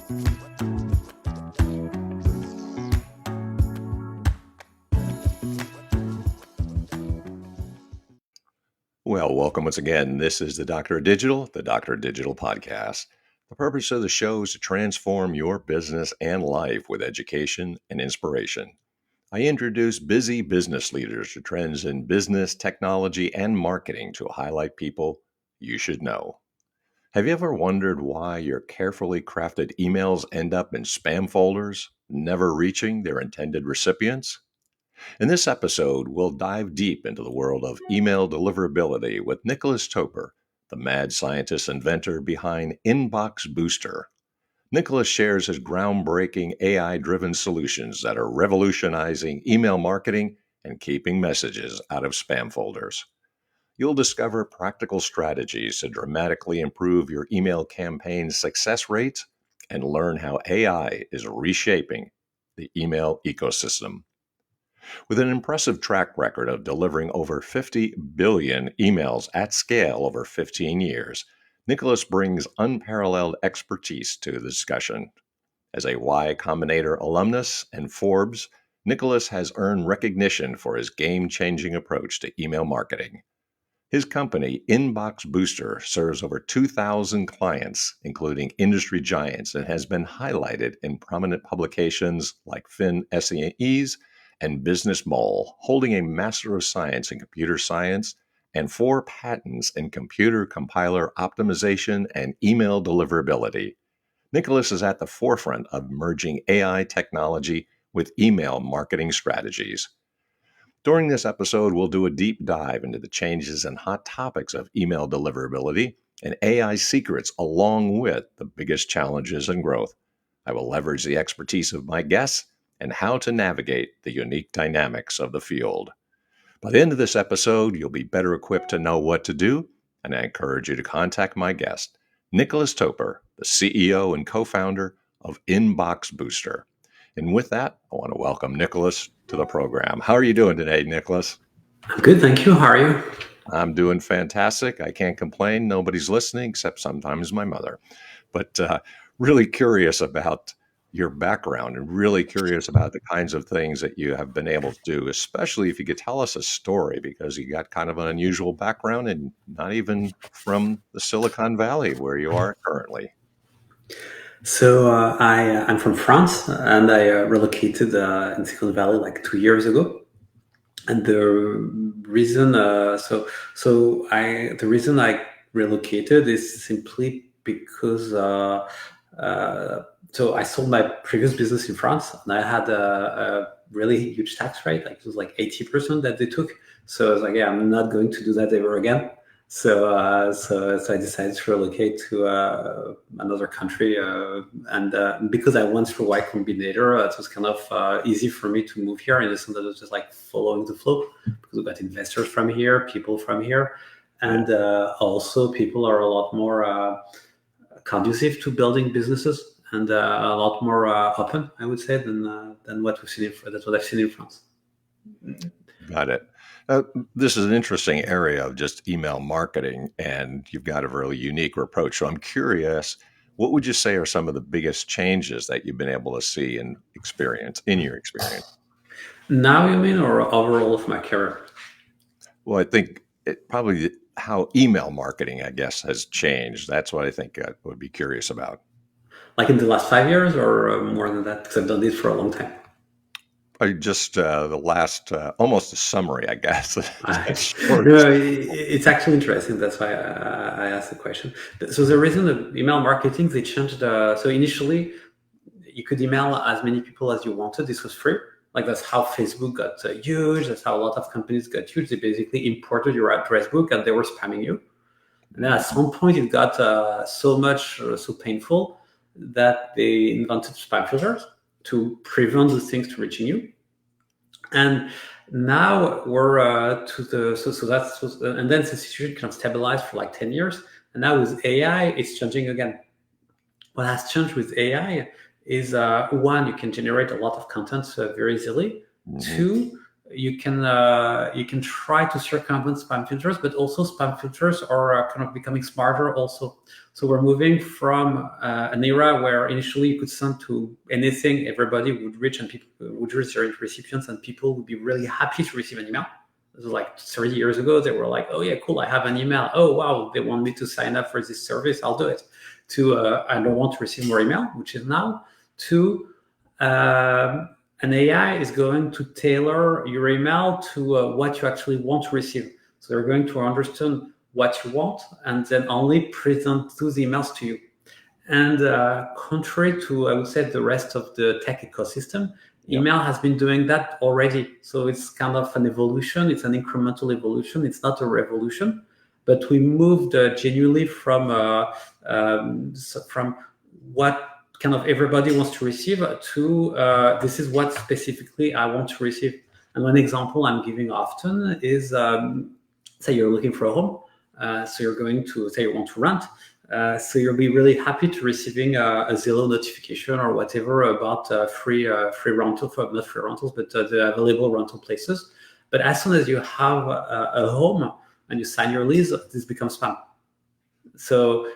Well, welcome once again. This is the Doctor of Digital, the Doctor of Digital podcast. The purpose of the show is to transform your business and life with education and inspiration. I introduce busy business leaders to trends in business, technology, and marketing to highlight people you should know. Have you ever wondered why your carefully crafted emails end up in spam folders, never reaching their intended recipients? In this episode, we'll dive deep into the world of email deliverability with Nicolas Toper, the mad scientist inventor behind Inboxbooster. Nicolas shares his groundbreaking AI-driven solutions that are revolutionizing email marketing and keeping messages out of spam folders. You'll discover practical strategies to dramatically improve your email campaign's success rates and learn how AI is reshaping the email ecosystem. With an impressive track record of delivering over 50 billion emails at scale over 15 years, Nicolas brings unparalleled expertise to the discussion. As a Y Combinator alumnus and Forbes, Nicolas has earned recognition for his game-changing approach to email marketing. His company, Inboxbooster, serves over 2,000 clients, including industry giants, and has been highlighted in prominent publications like FinSE's and Business Mole, holding a Master of Science in Computer Science and 4 patents in computer compiler optimization and email deliverability. Nicolas is at the forefront of merging AI technology with email marketing strategies. During this episode, we'll do a deep dive into the changes and hot topics of email deliverability and AI secrets, along with the biggest challenges and growth. I will leverage the expertise of my guests and how to navigate the unique dynamics of the field. By the end of this episode, you'll be better equipped to know what to do, and I encourage you to contact my guest, Nicolas Toper, the CEO and co-founder of Inboxbooster. And with that, I want to welcome Nicolas to the program. How are you doing today, Nicolas? I'm good, thank you. How are you? I'm doing fantastic. I can't complain. Nobody's listening except sometimes my mother. But really curious about your background and really curious about the kinds of things that you have been able to do, especially if you could tell us a story, because you got kind of an unusual background and not even from the Silicon Valley where you are currently. So I'm from France, and I relocated in Silicon Valley like 2 years ago. And the reason, the reason I relocated is simply because so I sold my previous business in France, and I had a really huge tax rate. Like it was like 80% that they took. So I was like, yeah, I'm not going to do that ever again. So I decided to relocate to another country, and because I went through Y Combinator, it was kind of easy for me to move here in the sense that it was just like following the flow, because we got investors from here, people from here, and also people are a lot more conducive to building businesses and a lot more open, I would say, than what we've seen. That's what I've seen in France. Got it. This is an interesting area of just email marketing, and you've got a really unique approach. So I'm curious, what would you say are some of the biggest changes that you've been able to see and experience in your experience? Now you mean, or overall of my career? Well, I think probably how email marketing, I guess, has changed. That's what I think I would be curious about. Like in the last 5 years, or more than that? Because I've done this for a long time. Just the last, almost a summary, I guess. It's actually interesting. That's why I asked the question. So the reason of email marketing, they changed. So initially, you could email as many people as you wanted. This was free. Like that's how Facebook got huge. That's how a lot of companies got huge. They basically imported your address book and they were spamming you. And then at some point, it got so painful that they invented spam filters to prevent the things to reaching you. And now we're to the so that's and then the situation kind of stabilized for like 10 years. And now with AI, it's changing again. What has changed with AI is one, you can generate a lot of content very easily. Mhm. Two, you can try to circumvent spam filters, but also spam filters are kind of becoming smarter also. So we're moving from an era where initially you could send to anything, everybody would reach, and people would reach their recipients, and people would be really happy to receive an email. This was like 30 years ago. They were like, oh yeah, cool, I have an email. Oh wow, they want me to sign up for this service, I'll do it. To I don't want to receive more email, which is now to an AI is going to tailor your email to what you actually want to receive. So they're going to understand what you want and then only present those emails to you. And contrary to, I would say, the rest of the tech ecosystem, email has been doing that already. So it's kind of an evolution. It's an incremental evolution. It's not a revolution. But we moved genuinely from what kind of everybody wants to receive to this is what specifically I want to receive. And one example I'm giving often is, say you're looking for a home. So you're going to say you want to rent. So you'll be really happy to receiving a Zillow notification or whatever about free rental, not free rentals, but the available rental places. But as soon as you have a home and you sign your lease, this becomes spam. So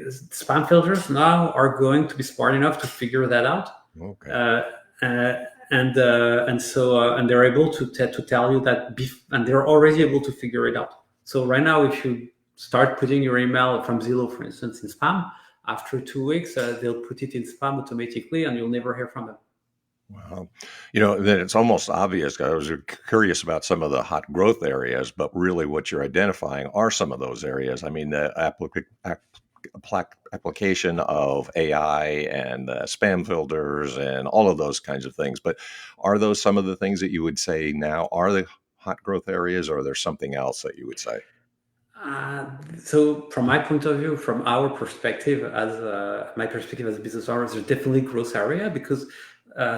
spam filters now are going to be smart enough to figure that out. Okay. And they're able to tell you that, and they're already able to figure it out. So right now, if you start putting your email from Zillow, for instance, in spam, after 2 weeks, they'll put it in spam automatically, and you'll never hear from them. Wow. Then it's almost obvious. I was curious about some of the hot growth areas, but really what you're identifying are some of those areas. I mean, the application of AI and spam filters and all of those kinds of things. But are those some of the things that you would say now are the hot growth areas, or there's something else that you would say? So from my point of view, from our perspective, as my perspective as a business owner, there's definitely growth area because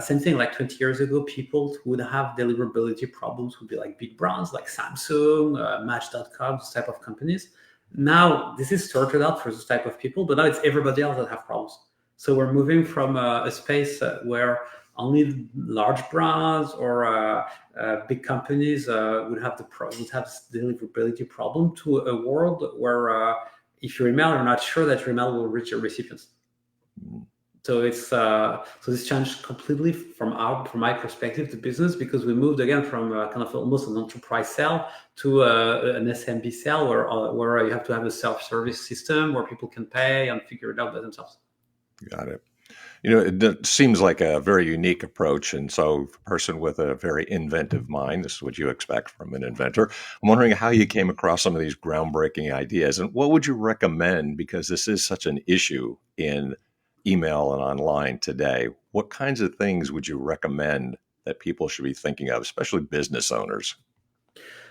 same thing like 20 years ago, people who would have deliverability problems would be like big brands like Samsung, Match.com, those type of companies. Now this is sorted out for those type of people, but now it's everybody else that have problems. So we're moving from a space where only large brands or big companies would have deliverability problem to a world where if your email, you're not sure that your email will reach your recipients. So it's so this changed completely from my perspective, the business, because we moved again from kind of almost an enterprise sale to an SMB sale where you have to have a self-service system where people can pay and figure it out by themselves. Got it. It seems like a very unique approach. And so a person with a very inventive mind, this is what you expect from an inventor. I'm wondering how you came across some of these groundbreaking ideas and what would you recommend, because this is such an issue in email and online today. What kinds of things would you recommend that people should be thinking of, especially business owners?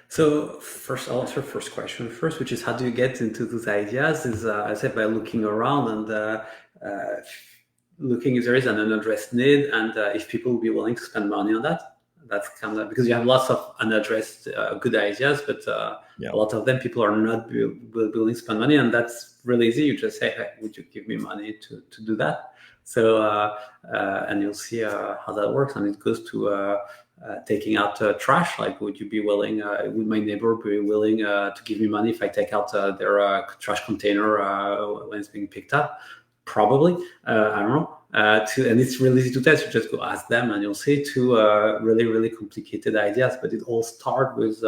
So first, I'll answer first question first, which is how do you get into those ideas? Is I said by looking around and looking if there is an unaddressed need and if people will be willing to spend money on that. That's kind of because you have lots of unaddressed good ideas, but a lot of them people are not willing to spend money, and that's really easy. You just say, "Hey, would you give me money to do that?" So and you'll see how that works, and it goes to taking out trash. Like, would you be willing? Would my neighbor be willing to give me money if I take out their trash container when it's being picked up? Probably. I don't know. And it's really easy to test. You just go ask them, and you'll see two really, really complicated ideas. But it all starts with: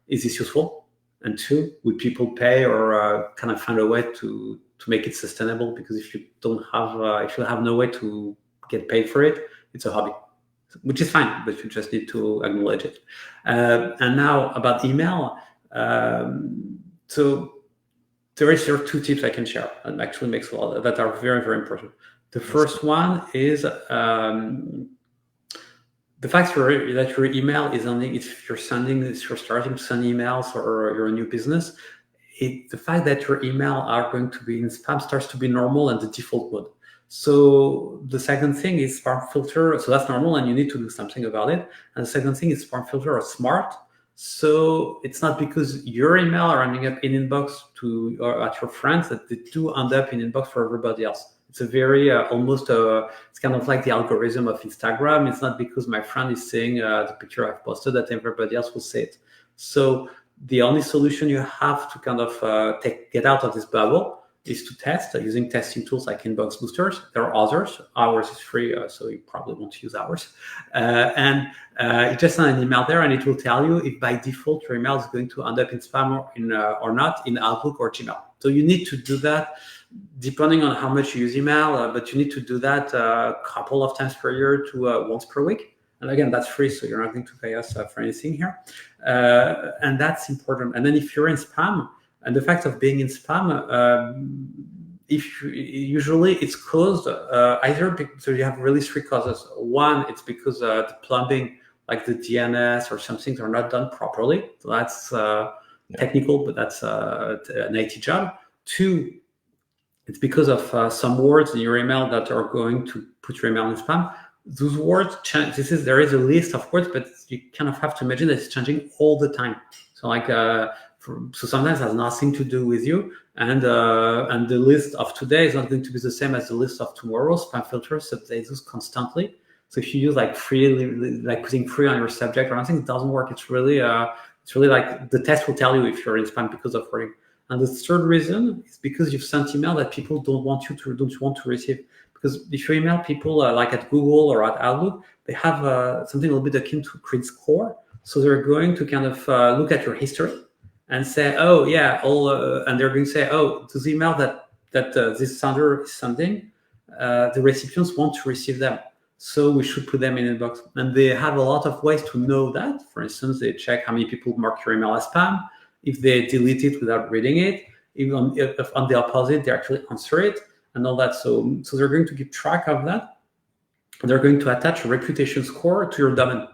is this useful? And two, would people pay or kind of find a way to make it sustainable? Because if you don't have, if you have no way to get paid for it, it's a hobby, which is fine, but you just need to acknowledge it. And now about email. So there are two tips I can share and actually makes a lot that are very, very important. The first one is the fact that your email is only if you're starting to send emails or you're a new business, the fact that your email are going to be in spam starts to be normal and the default mode. So the second thing is spam filter. So that's normal and you need to do something about it. And the second thing is spam filter are smart. So it's not because your email are ending up in inbox or at your friends that they do end up in inbox for everybody else. It's a very almost it's kind of like the algorithm of Instagram. It's not because my friend is saying the picture I've posted that everybody else will say it. So the only solution you have to kind of get out of this bubble is to test using testing tools like Inboxboosters. There are others. Ours is free, so you probably won't use ours. And you just send an email there, and it will tell you if by default your email is going to end up in spam or not in Outlook or Gmail. So you need to do that depending on how much you use email, but you need to do that a couple of times per year to once per week. And again, that's free, so you're not going to pay us for anything here. And that's important. And then if you're in spam, and the fact of being in spam, usually it's caused either because so you have really three causes. One, it's because the plumbing, like the DNS or some things, are not done properly. So that's technical, but that's an IT job. Two, it's because of some words in your email that are going to put your email in spam. Those words change. There is a list of words, but you kind of have to imagine that it's changing all the time. So like so sometimes it has nothing to do with you, and the list of today is not going to be the same as the list of tomorrow. Spam filters update those constantly. So if you use like free, like putting free on your subject or anything, it doesn't work. It's really like the test will tell you if you're in spam because of wording. And the third reason is because you've sent email that people don't want to receive. Because if you email people like at Google or at Outlook, they have something a little bit akin to credit score. So they're going to kind of look at your history and say, oh yeah, and they're going to say, oh, to the email that this sender is sending, the recipients want to receive them. So we should put them in a box. And they have a lot of ways to know that. For instance, they check how many people mark your email as spam, if they delete it without reading it, if on the opposite, they actually answer it, and all that. So they're going to keep track of that. They're going to attach a reputation score to your domain.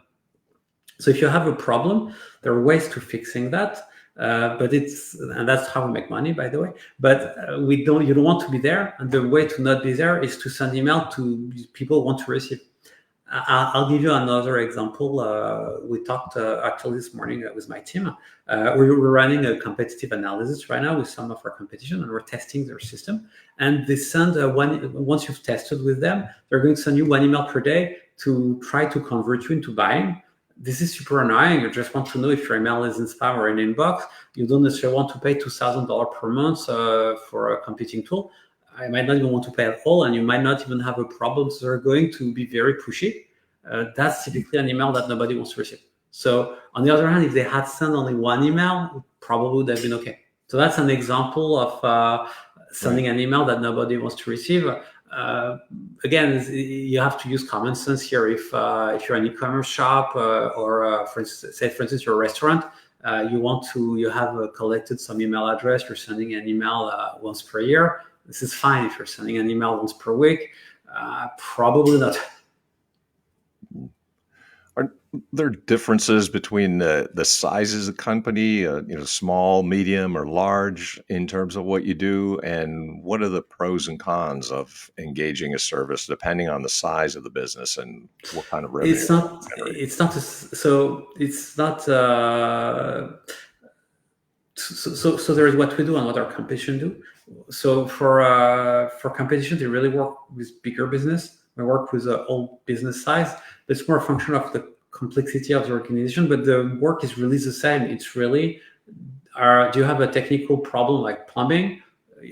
So if you have a problem, there are ways to fixing that. And that's how we make money, by the way. But you don't want to be there, and the way to not be there is to send email to people who want to receive. I'll give you another example. We talked actually this morning with my team. We're running a competitive analysis right now with some of our competition, and we're testing their system. And they send once you've tested with them, they're going to send you one email per day to try to convert you into buying. This is super annoying. You just want to know if your email is in spam or in inbox. You don't necessarily want to pay $2,000 per month for a competing tool. I might not even want to pay at all, and you might not even have a problem. So they're going to be very pushy. That's typically an email that nobody wants to receive. So on the other hand, if they had sent only one email, it probably would have been okay. So that's an example of sending an email that nobody wants to receive. Again, you have to use common sense here. If you're an e-commerce shop or for instance, you're a restaurant, you have collected some email address, you're sending an email once per year. This is fine. If you're sending an email once per week, probably not. Are there differences between the sizes of the company, small, medium, or large, in terms of what you do? And what are the pros and cons of engaging a service depending on the size of the business and what kind of revenue? So there is what we do and what our competition do. So for competition, they really work with bigger business. We work with all business size. It's more a function of the complexity of the organization, but the work is really the same. It's really, do you have a technical problem like plumbing?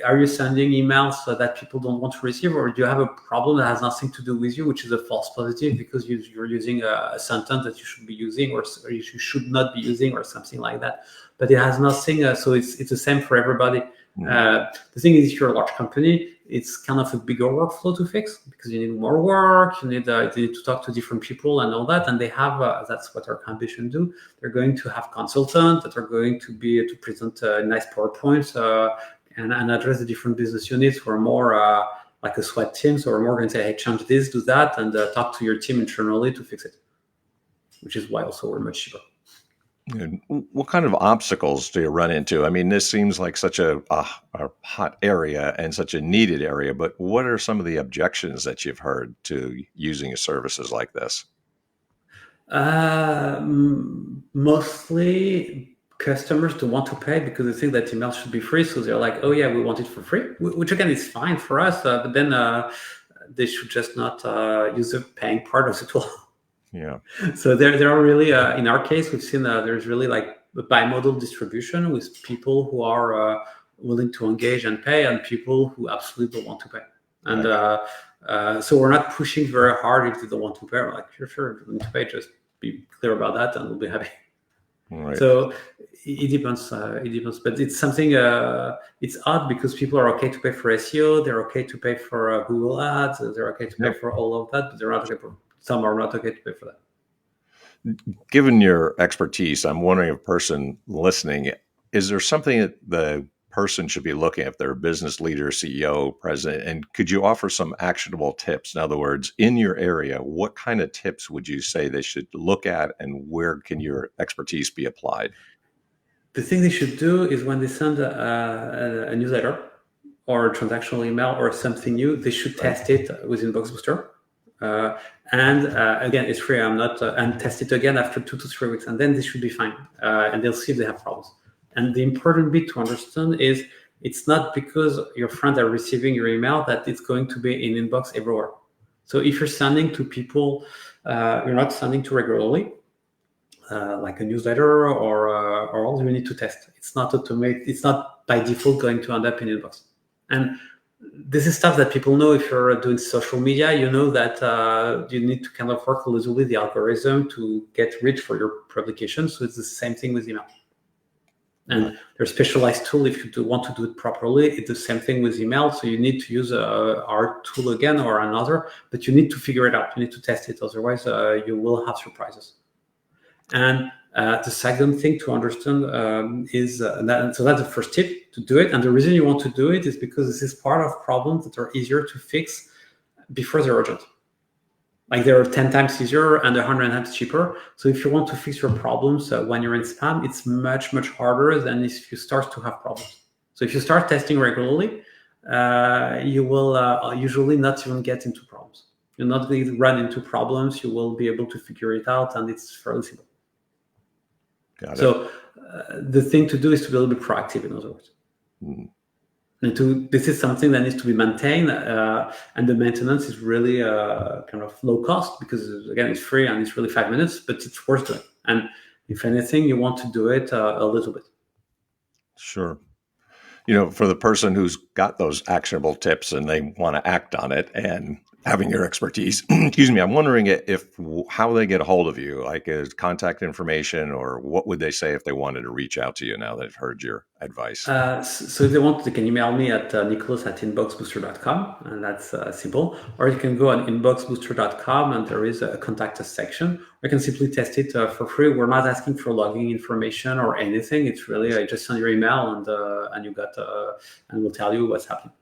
Are you sending emails that people don't want to receive, or do you have a problem that has nothing to do with you, which is a false positive because you're using a sentence that you should be using or you should not be using or something like that? But it has nothing, so it's the same for everybody. The thing is, if you're a large company, it's kind of a bigger workflow to fix because you need more work, you need to talk to different people and all that. And they have, that's what our competition do. They're going to have consultants that are going to present nice PowerPoints and address the different business units who are more like a SWAT team. So we're more going to say, hey, change this, do that, and talk to your team internally to fix it, which is why also we're much cheaper. And what kind of obstacles do you run into? I mean, this seems like such a hot area and such a needed area, but what are some of the objections that you've heard to using services like this? Mostly customers don't want to pay because they think that email should be free. So they're like, oh yeah, we want it for free, which again is fine for us. But then they should just not use the paying part of the tool. Yeah. So there are really, in our case, we've seen there's really like a bimodal distribution with people who are willing to engage and pay, and people who absolutely don't want to pay. And Right. so we're not pushing very hard if they don't want to pay. We're like, sure, if you don't want to pay, just be clear about that, and we'll be happy. Right. So it depends. It depends, but it's something. It's odd because people are okay to pay for SEO. They're okay to pay for Google Ads. They're okay to pay for all of that, but they're not okay for. Some are not okay to pay for that. Given your expertise, I'm wondering if a person listening, is there something that the person should be looking at if they're a business leader, CEO, president, and could you offer some actionable tips? In other words, in your area, what kind of tips would you say they should look at, and where can your expertise be applied? The thing they should do is when they send a newsletter or a transactional email or something new, they should test it with Inboxbooster. And again, it's free. I'm not, and test it again after 2 to 3 weeks, and then they should be fine. And they'll see if they have problems. And the important bit to understand is it's not because your friends are receiving your email that it's going to be in inbox everywhere. So if you're sending to people you're not sending to regularly, like a newsletter or all, you need to test. It's not automated. It's not by default going to end up in inbox. And this is stuff that people know. If you're doing social media, you know that you need to kind of work a little with the algorithm to get reach for your publication. So it's the same thing with email. And there's specialized tool if you want to do it properly. It's the same thing with email. So you need to use our tool again or another, but you need to figure it out. You need to test it. Otherwise, you will have surprises. And the second thing to understand is that, so that's the first tip, to do it. And the reason you want to do it is because this is part of problems that are easier to fix before they're urgent. Like they're 10 times easier and 100 times cheaper. So if you want to fix your problems when you're in spam, it's much, much harder than if you start to have problems. So if you start testing regularly, you will usually not even get into problems. You're not going to run into problems. You will be able to figure it out, and it's fairly simple. Got it. So the thing to do is to be a little bit proactive, in other words. Mm-hmm. And this is something that needs to be maintained, and the maintenance is really kind of low cost because, again, it's free and it's really 5 minutes, but it's worth doing. And if anything, you want to do it a little bit. Sure. For the person who's got those actionable tips and they want to act on it, and having your expertise, excuse me, I'm wondering how they get a hold of you, like is contact information, or what would they say if they wanted to reach out to you now they've heard your advice? So if they want, they can email me at nicolas@inboxbooster.com, and that's simple. Or you can go on inboxbooster.com and there is a contact us section. Or you can simply test it for free. We're not asking for login information or anything. It's really just send your email and you got, and we'll tell you what's happening.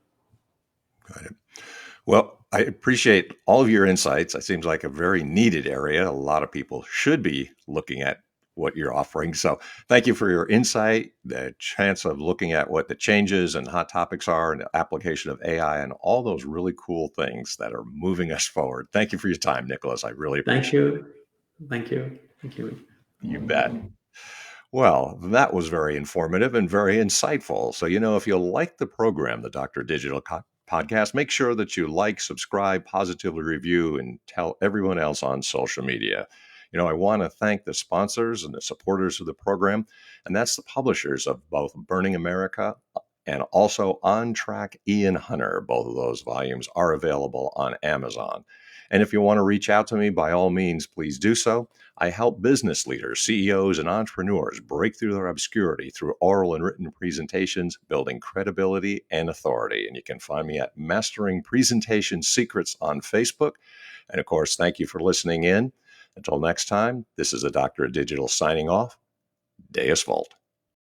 Got it. Well, I appreciate all of your insights. It seems like a very needed area. A lot of people should be looking at what you're offering. So thank you for your insight, the chance of looking at what the changes and hot topics are, and the application of AI and all those really cool things that are moving us forward. Thank you for your time, Nicolas. I really appreciate it. Thank you. Thank you. You bet. Well, that was very informative and very insightful. So, if you like the program, the Dr. Digital podcast, make sure that you like, subscribe, positively review, and tell everyone else on social media. I want to thank the sponsors and the supporters of the program, and that's the publishers of both Burning America and also On Track Ian Hunter. Both of those volumes are available on Amazon. And if you want to reach out to me, by all means, please do so. I help business leaders, CEOs, and entrepreneurs break through their obscurity through oral and written presentations, building credibility and authority. And you can find me at Mastering Presentation Secrets on Facebook. And of course, thank you for listening in. Until next time, this is the Dr. of Digital signing off. Deus Volt.